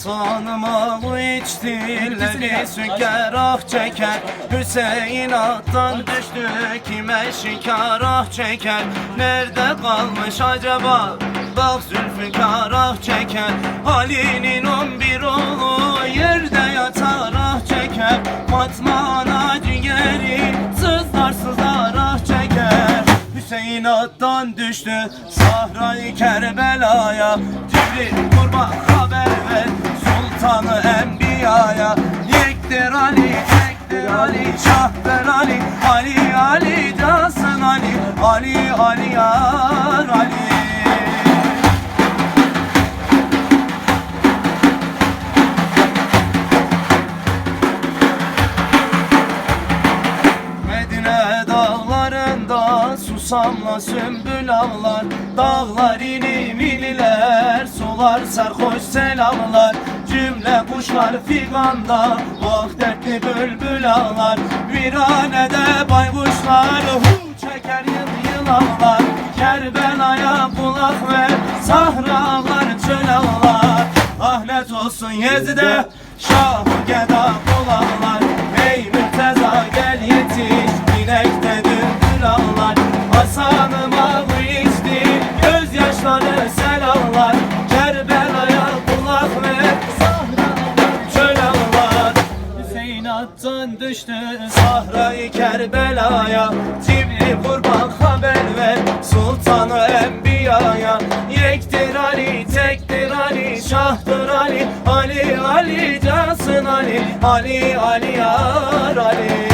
Sanıma içtileri süker ah çeker. Hüseyin attan düştü kime şikar ah çeker. Nerede kalmış acaba bak Zülfikar ah çeker. Ali'nin 11 oğlu yerde yatar ah çeker. Fatma ana ciğeri sızlar sızlar ah çeker. Hüseyin attan düştü Sahra-i Kerbela'ya. Cibril kurban haber ver Sultanı Enbiya'ya. Yektir Ali, tektir Ali, şahber Ali, Ali, Ali, cansın Ali, Ali, Ali, yar Ali. Medine dağlarında susamla sümbül ağlar. Dağlar ilim ililer, sular sarhoş selamlar. Cümle kuşlar figanda, oh dertli bülbül ağlar. Viranede baykuşlar hu çeker yıl ağlar. Kerbela'ya kulak ver, sahralar çöl ağlar. Ahlet olsun Yezide, Şah-ı Geda kulağlar. Ey Mürteza gel yetiş, inekte dündül ağlar. Hasan'ıma bu içti, gözyaşları sel ağlar. Kerbela'ya kulak ver, sahralar çöl ağlar. Hüseyin attan düştü Sahra-i Kerbela'ya. Cibril kurban haber ver Sultanı Enbiya'ya. Yektir Ali, tektir Ali, şahtır Ali, Ali, Ali, cansın Ali, Ali, Ali, yar Ali.